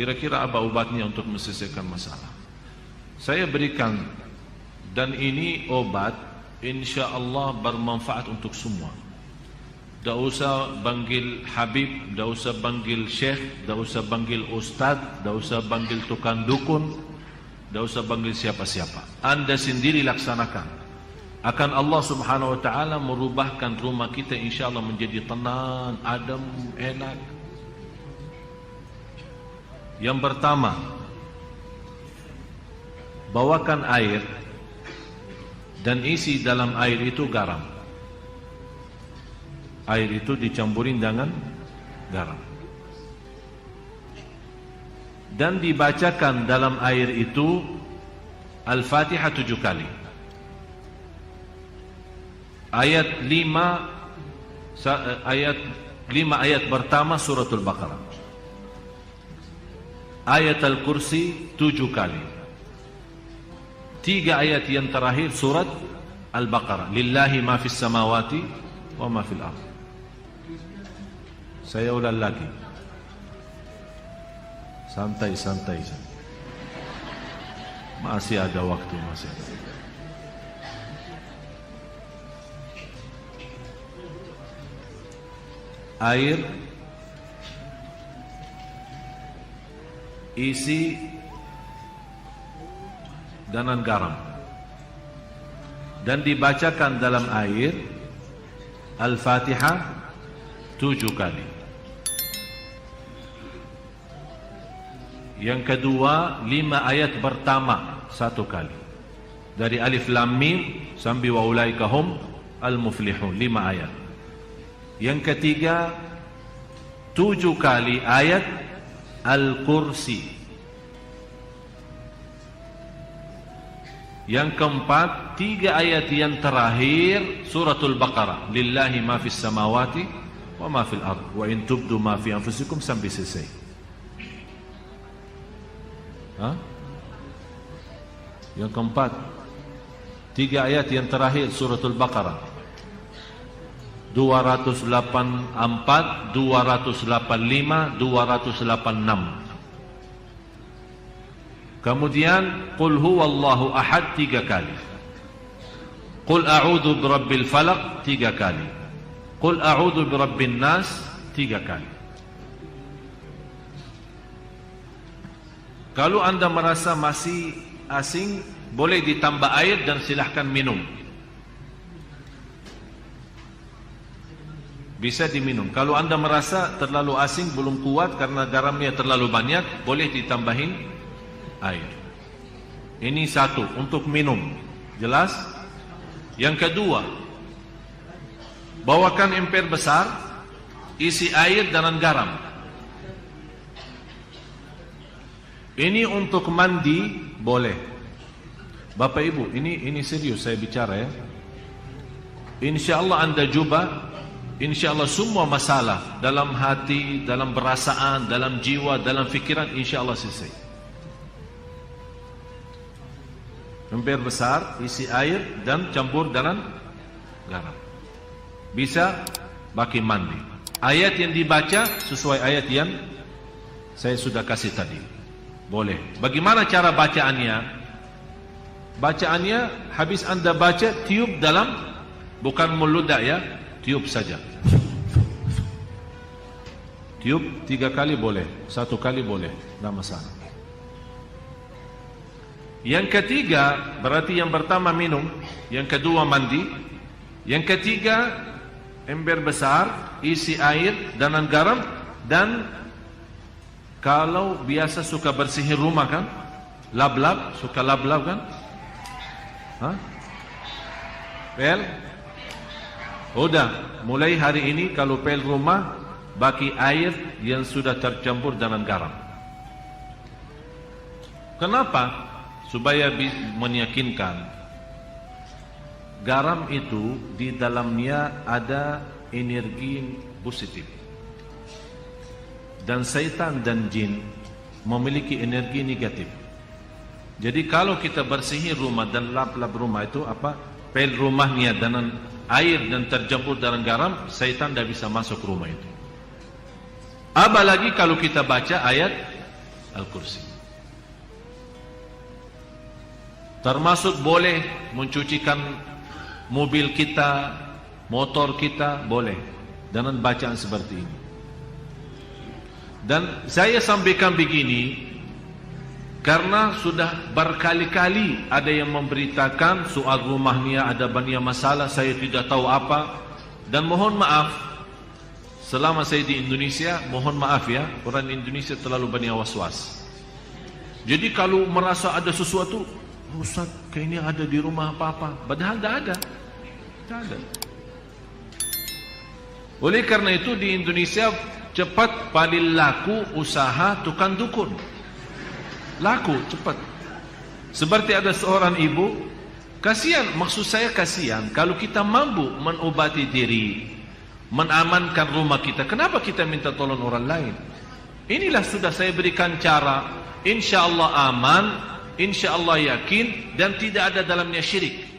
Kira-kira apa obatnya untuk menyelesaikan masalah? Saya berikan, dan ini obat insya Allah bermanfaat untuk semua. Tak usah panggil Habib, tak usah panggil Syekh, tak usah panggil Ustaz, tak usah panggil tukang dukun, tak usah panggil siapa-siapa. Anda sendiri laksanakan. Akan Allah subhanahu wa ta'ala merubahkan rumah kita insya Allah menjadi tenang, adem, enak. Yang pertama, bawakan air dan isi dalam air itu garam. Air itu dicampurin dengan garam. Dan dibacakan dalam air itu Al-Fatihah 7 kali. Ayat 5 ayat pertama suratul Baqarah. Ayat Al-Kursi 7 kali. 3 ayat yang terakhir surat Al-Baqarah. Lillahi ma fis samawati wa ma fil ardh. Saya ulang lagi. Santai-santai. Masih ada waktu, masih ada. Air, isi dengan garam, dan dibacakan dalam air Al-Fatihah 7 kali. Yang kedua, 5 ayat pertama 1 kali. Dari Alif Lam Mim sampai wa ulaika hum al-muflihun, 5 ayat. Yang ketiga, 7 kali ayat Al-Kursi. Yang keempat, 3 ayat yang terakhir suratul Baqarah. Lillahi ma fis samawati wa ma fil ardh wa in tubdu ma fi anfusikum sampai selesai. Yang keempat, 3 ayat yang terakhir suratul Baqarah. 284, 285, 286. Kemudian Qul huwallahu ahad 3 kali. Qul a'udzu birabbil falaq 3 kali. Qul a'udzu birabbin nas 3 kali. Kalau anda merasa masih asing, boleh ditambah air dan silahkan minum. Bisa diminum. Kalau anda merasa terlalu asing, belum kuat karena garamnya terlalu banyak, boleh ditambahin air. Ini satu, untuk minum. Jelas? Yang kedua, bawakan emper besar, isi air dan garam. Ini untuk mandi boleh. Bapak Ibu, ini serius saya bicara ya. InsyaAllah anda cuba, InsyaAllah semua masalah dalam hati, dalam perasaan, dalam jiwa, dalam fikiran, InsyaAllah selesai. Emper besar, isi air dan campur dengan garam. Bisa pakai mandi. Ayat yang dibaca sesuai ayat yang saya sudah kasih tadi. Boleh. Bagaimana cara bacaannya? Bacaannya habis anda baca, tiup dalam, bukan meludah ya, tiup saja. Tiup 3 kali boleh, 1 kali boleh, tidak masalah. Yang ketiga, berarti yang pertama minum, yang kedua mandi, yang ketiga ember besar, isi air dan garam, dan kalau biasa suka bersihin rumah kan, lap-lap, suka lap-lap kan? Pel? Udah, mulai hari ini kalau pel rumah, baki air yang sudah tercampur dengan garam. Kenapa? Supaya meyakinkan garam itu di dalamnya ada energi positif. Dan syaitan dan jin memiliki energi negatif. Jadi kalau kita bersihin rumah dan lap-lap rumah itu pel rumahnya dengan air dan tercampur dengan garam, syaitan tidak bisa masuk rumah itu. Apalagi kalau kita baca ayat Al-Kursi. Termasuk boleh mencucikan mobil kita, motor kita, boleh dengan bacaan seperti ini. Dan saya sampaikan begini karena sudah berkali-kali ada yang memberitakan soal rumahnya ada banyak masalah, saya tidak tahu apa. Dan mohon maaf, selama saya di Indonesia, mohon maaf ya, orang Indonesia terlalu banyak was-was. Jadi kalau merasa ada sesuatu, Ustaz, kayaknya ada di rumah apa-apa, padahal tidak ada. Tidak ada. Oleh karena itu di Indonesia cepat paling laku usaha tukang dukun. Laku cepat. Seperti ada seorang ibu, kasihan, maksud saya kasihan kalau kita mampu menobati diri, menamankan rumah kita, kenapa kita minta tolong orang lain? Inilah sudah saya berikan cara, insya Allah aman, insya Allah yakin, dan tidak ada dalamnya syirik.